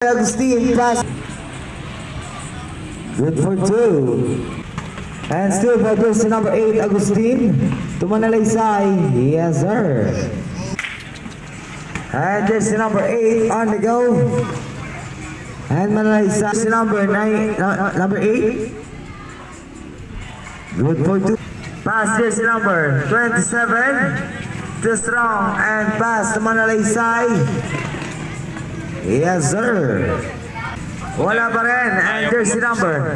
Agustin pass. Good for 2. And still for jersey number 8, Agustin to Manalaysay. Yes, sir. And jersey number 8 on the go. And Manalaysay, jersey number 9, number 8. Good for 2. Pass jersey number 27. Too strong and pass to Manalaysay. Yes, sir. Wala pa rin. And jersey number.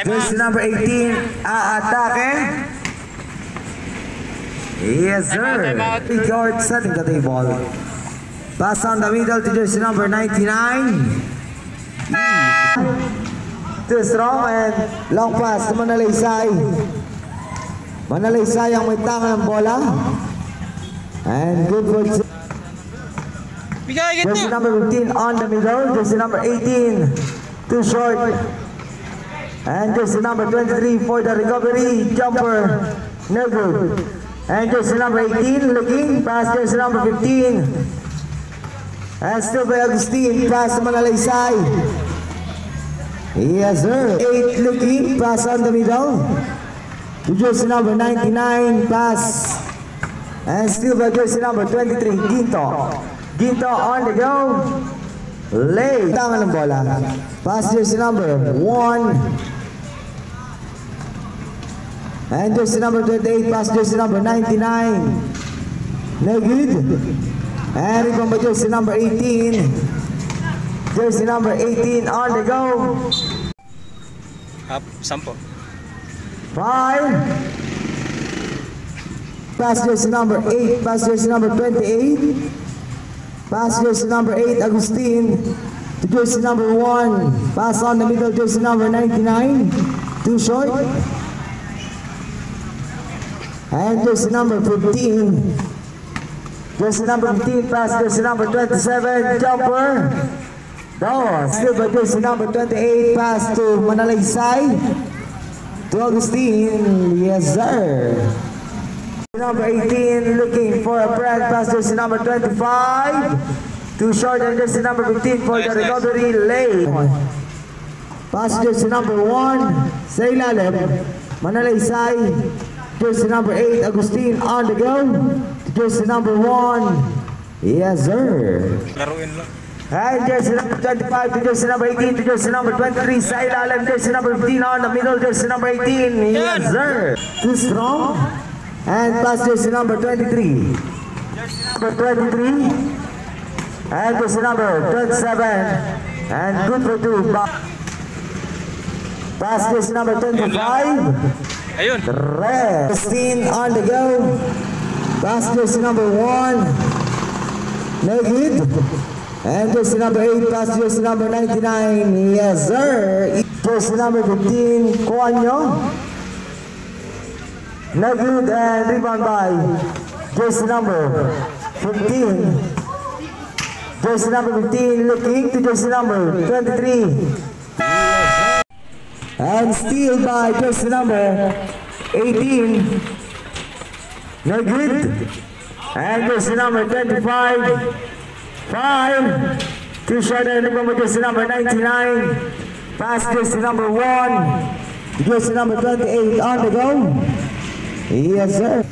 Jersey number 18, atake. Yes, sir. Yard setting the table. Pass on the middle to jersey number 99. Too strong and long pass to Manalaysay. Manalaysay ang may tanga ng bola. And good for jersey number 15 on the middle. Jersey number 18, too short. And jersey number 23 for the recovery jumper, no good. And jersey number 18 looking past jersey number 15. And still by Agustin, pass to Manalaysay. Yes, sir. 8 looking, pass on the middle. To jersey number 99, pass. And still by jersey number 23, Ginto. Ginto on the go. Lay. Tama ng bola. Pass jersey number 1. And jersey number 28, pass jersey number 99. No good. And rebound by jersey number 18. Jersey number 18 on the go. Up, 10. 5. Pass jersey number 8, pass jersey number 28. Pass jersey number 8, Agustin. To jersey number 1. Pass on the middle, jersey number 99. Too short. And jersey number 15. Jersey number 15, pass jersey number 27, jumper. No, still by jersey number 28, pass to Manalaysay. To Agustin, yes sir. Number 18, looking for a break, pass jersey number 25. Too short, and jersey number 15 for the recovery, late. Pass jersey number 1, sa ilalim, Manalaysay. Jersey number 8, Agustin on the go. Jersey number 1. Yes, sir. Laruin lang. And jersey number 25 to jersey number 18 to jersey number 23. Sa ilalim, jersey number 15 on the middle, jersey number 18. Yes, sir. Too strong. And pass jersey number 23. Number 23. And jersey number 27. And good for 2. Pass jersey number 25. Ayun. Red. 16 on the go. Pass jersey number 1. No good. And jersey number 8. Pass jersey number 99. Yes, sir. Jersey number 15. Kuanyo. No good. And rebound by jersey number 15. Jersey number 15 looking to jersey number 23. And steal by jersey number 18. No good. And jersey number 25. 5. Too short and rebound by jersey number 99. Pass jersey number 1. Jersey number 28 on the go. Yes, sir.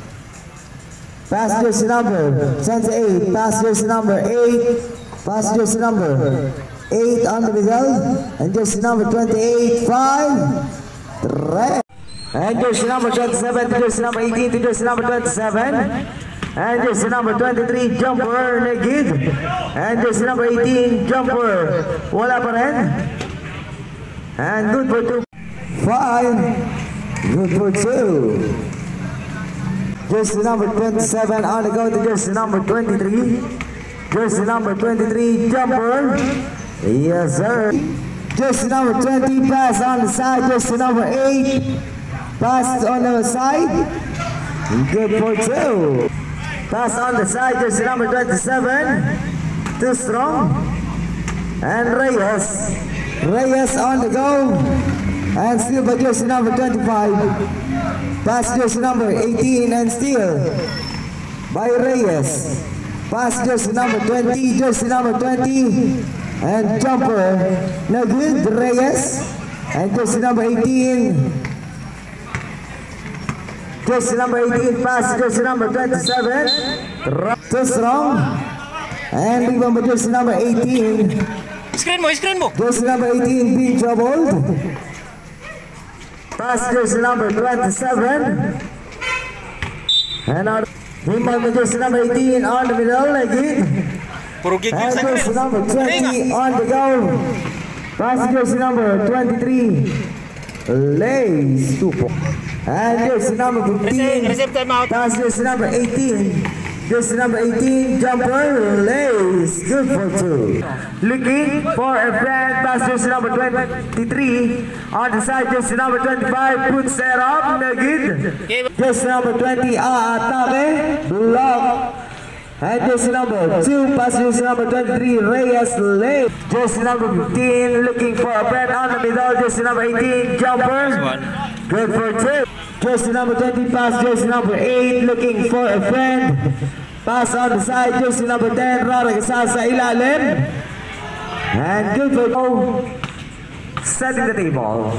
Pass jersey number 28. Pass jersey number 8. Pass jersey number 8 on the middle, and jersey number 28, 5, red. And jersey number 27 to jersey number 18 to jersey number 27. And jersey number 23, jumper, negid. And jersey number 18, jumper, wala pa rin. And good for 2. 5, good for 2. Jersey number 27 on the go to jersey number 23. Jersey number 23, jumper. Yes, sir. Jersey number 20, pass on the side. Jersey number 8, pass on the side. Good for 2. Pass on the side. Jersey number 27, too strong. And Reyes. Reyes on the go. And still by jersey number 25. Pass jersey number 18 and still by Reyes. Pass jersey number 20, jersey number 20. And jumper, no good, Reyes. And jersey number 18. Jersey number 18, pass jersey number 27. Too strong. And rebound jersey number 18. Screen mo. Jersey number 18 being troubled. Pass jersey number 27. And now, rebound jersey number 18 on the middle again. And jersey number 20 on the go. Pass jersey number 23. Lays 2 points. And jersey number 15. Pass jersey number 18. Jersey number 18, jumper, lays, good for 2. Looking for a friend, pass jersey number 23. On the side, jersey number 25, puts it up, no good. Jersey number 20, atake, block. And jersey number 2, pass jersey number 23, Reyes, lays. Jersey number 15, looking for a friend on the middle, jersey number 18, jumper, good for 2. Jersey number 20, pass jersey number 8, looking for a friend. Pass on the side, jersey number 10, raragasa sa ilalim. And good for 2. Setting the table.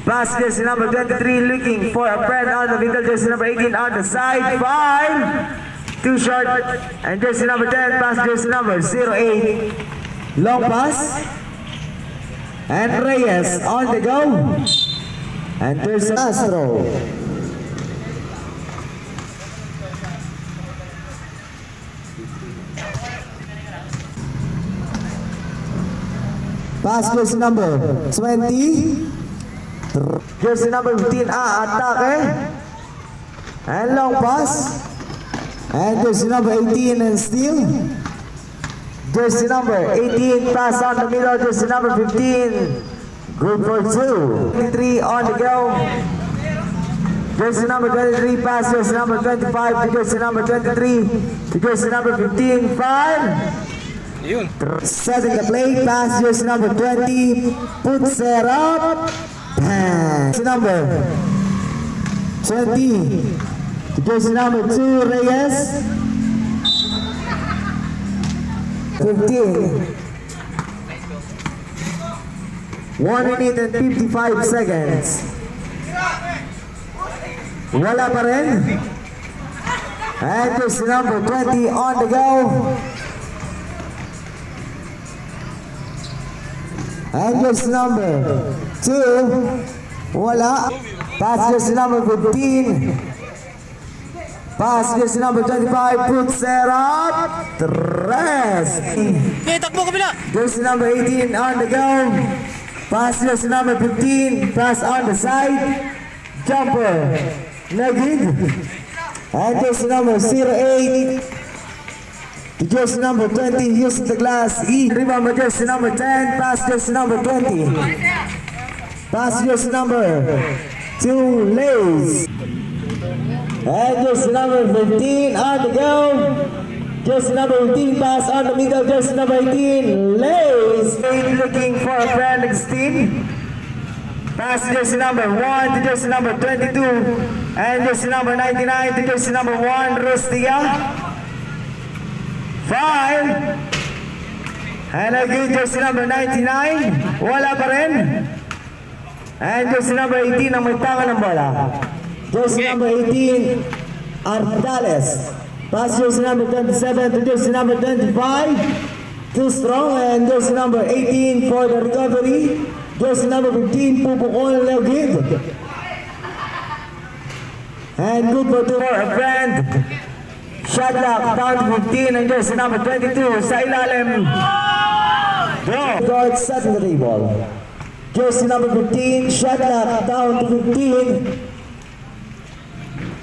Pass jersey number 23, looking for a friend on the middle, jersey number 18 on the side, 5. Too short. And jersey number 10, pass jersey number 08. Long pass. And Reyes on the go. And there's Astro. Pass jersey number 20. Jersey number 15, atake. And long pass. And jersey number 18 and steal. Jersey number 18, pass on the middle, jersey number 15. Good for 2. 23 on the go. Jersey number 23, pass jersey number 25 to jersey number 23 to jersey number 15, 5. Setting the play, pass jersey number 20, puts it up. Jersey number 20 to jersey number 2, Reyes. 15. 1 minute and 55 seconds. Wala pa rin. And jersey number 20 on the go. And jersey number 2. Wala. Pass jersey number 15. Pass jersey number 25. Puts it up. Rest. Jersey number 18 on the go. Pass jersey number 15, pass on the side, jumper, Nagid. And jersey number 08, to jersey number 20, using the glass, rebound jersey number 10, pass jersey number 20. Pass jersey number 2, lays. And jersey number 15 on the go. Jersey number 18, pass on the middle, jersey number 18, lays. Looking for a friend, 16. Pass jersey number 1 to jersey number 22. And jersey number 99 to jersey number 1, Rustia. 5. And again, jersey number 99. Wala pa rin. And jersey number 18 ang may tangan ng bola. Jersey number 18, Ardales. Pass jersey number 27 to jersey number 25. Too strong. And jersey number 18 for the recovery. Jersey number 15, Pupukon Leogid. And good for 2 for a friend. Shot clock down to 15. And jersey number 22 sa ilalim. Guard setting the table. Jersey number 15, shot clock down to 15.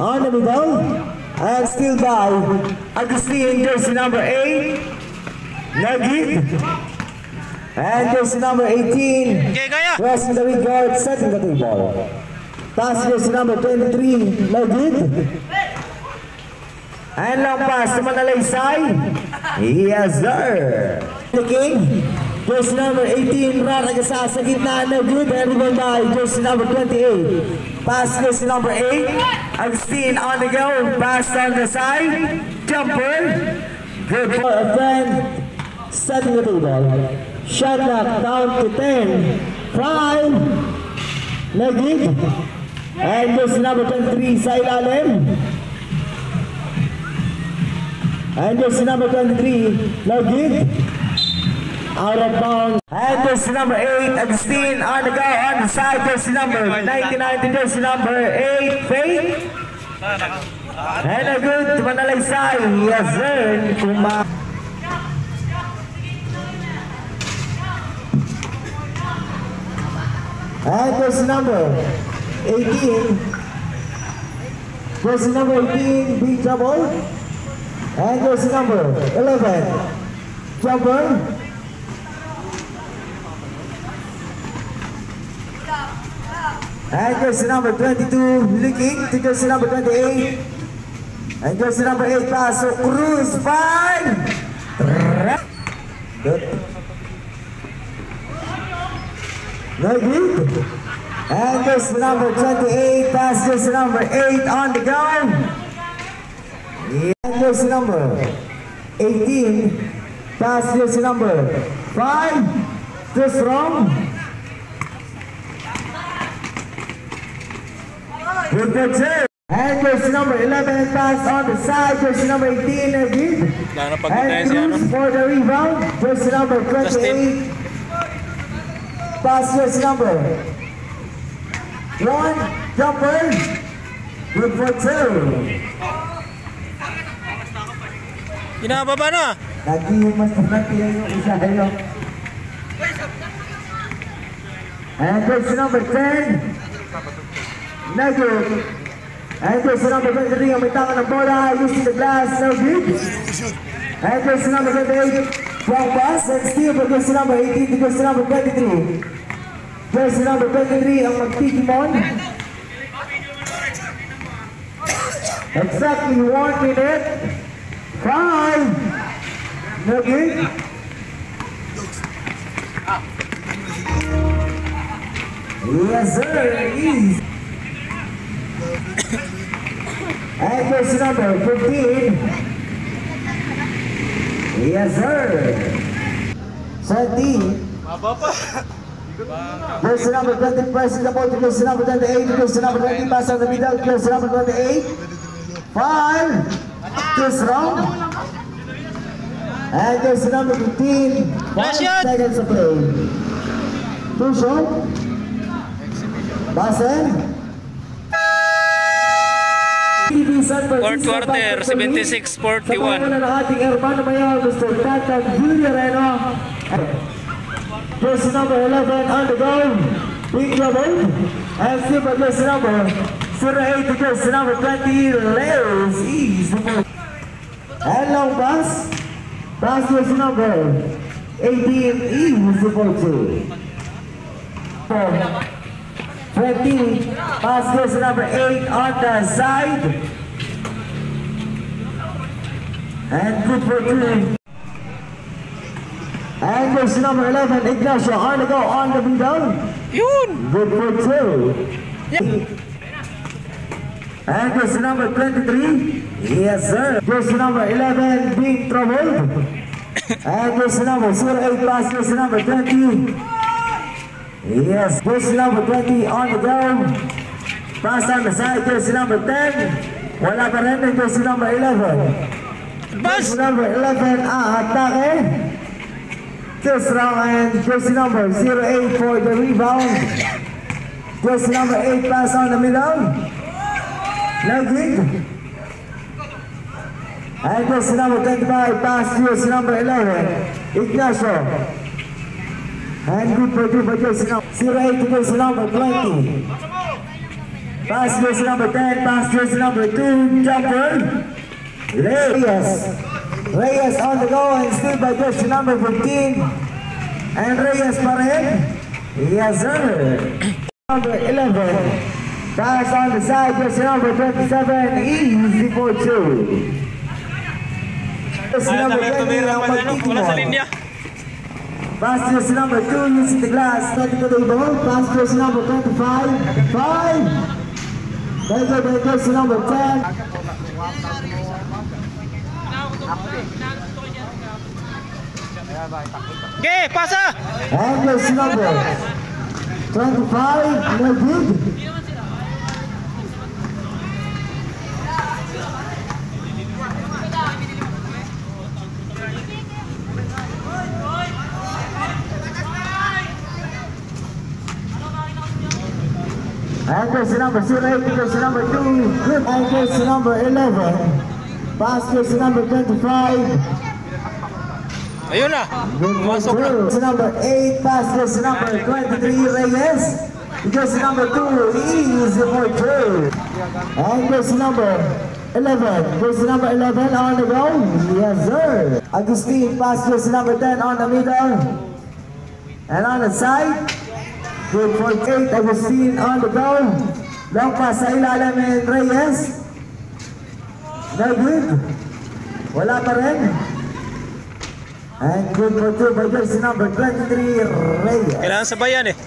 On the middle. And still by Agustin, jersey number 8, Nagid. And jersey number 18, pressing the regard, setting the table. Pass jersey number 23, Nagid. And long pass to Manalaysay. Yes, sir. The king, jersey number 18, raragasa sa gitna, Nagid. And rebound by jersey number 28. Pass jersey number 8. Agustin on the go. Pass on the side. Jumper. Good for a friend. Setting the table. Shot clock down to 10. 5. Nagig. And jersey number 23 sa ilalim. And jersey number 23 Nagig. Out of bounds. And jersey number 8 Agustin on the go on the side. Jersey number 99 to jersey number 8 Faith. And a good to Manalaysay. Yes sir. And jersey number 18. Jersey number 18 Big Trouble. And jersey number 11 Jumper. And jersey number 22 Licking to jersey number 28. And jersey number 8 pass so Cruz. Fine. Good. Nagig. And jersey number 28 pass jersey number 8 on the ground. And jersey number 18 pass jersey number 5 to Strong. Good picture. And jersey number 11 pass on the side. Jersey number 18 Nagig. And Cruz for the rebound. Jersey number 28 pass jersey number 1 Jumper. Good for 2. Kinababa na. Lagi yung mas nanti yung isa yun. And jersey number 10 Nagig. And jersey number 23 ang may tangan ng bola using the glass. Nagig. And jersey number 28 wrong pass and steal for jersey number 18 to jersey number 23. Jersey number 23 ang magtikimon. Exactly 1 minute. 5. Nagig. Yes sir. Easy. And jersey number 15. Yes sir. 17. Jersey number 20 pressing the ball to jersey number 28. Jersey number 20 pass on the middle. Jersey number 28. 5. Too strong. And jersey number 15. 5 seconds to play. Too short. Basen. Fourth quarter, 76-41. Sa pangalan ng ating hermano mayor, Mr. Tatag Julio Reno. Jersey number 11 on the go. Big Trouble. And super jersey number 08 to jersey number 20. Leos East. And long pass. Pass jersey number 18. East to 42. 20. Pass jersey number 8 on the side. And good for 2. And jersey number 11, Ignacio on the go on the middle. Yun. Good for 2. Yep. And jersey number 23. Yes sir. Jersey number 11, Big Trouble. And jersey number 08, pass jersey number 20. Yes, jersey number 20 on the go. Pass on the side, jersey number 10. Wala pa rin yung jersey number 11. Jersey number 11, atake. Too strong and jersey number 08 for the rebound. Jersey number 8 pass on the middle. Nagig. And jersey number 25 pass jersey number 11. Ignacio. And good for 2 for jersey number 08 to jersey number 20. Pass jersey number 10, pass jersey number 2, Jumper. Reyes on the go and still by jersey number 15. And Reyes pa rin. Yes sir. Number 11. Pass on the side, jersey number 27. Easy for 2. Jersey number 20 ang magtitimon. Pass jersey number 2 using the glass. 20 to the ball. Pass jersey number 25. 5. Thank you, jersey number 10. Okay, pasa! And jersey number 25, no good. And jersey number 08, jersey number 2, good. And jersey number 11, pass jersey number 25. Ayun na. Pumasok na. Jersey number 8, pass jersey number 23, Reyes. Jersey number 2, easy for 2. And jersey number 11, jersey number 11 on the go. Yes, sir. Agustin, pass jersey number 10 on the middle. And on the side. Good for 8, Agustin on the go. Long pass sa ilalim and Reyes. No good. Wala pa rin. And good for 2 by jersey number 23, Reyes. Kailangan sabayan eh.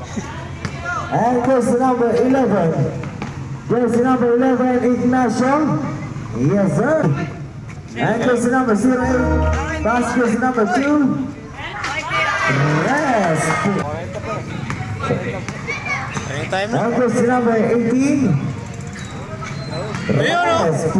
And jersey number 11. Jersey number 11, Ignacio. Yes, sir. And jersey number 08. Pass jersey number 2. Yes. Ayun time na. And jersey number 18. Ayun o. Yes.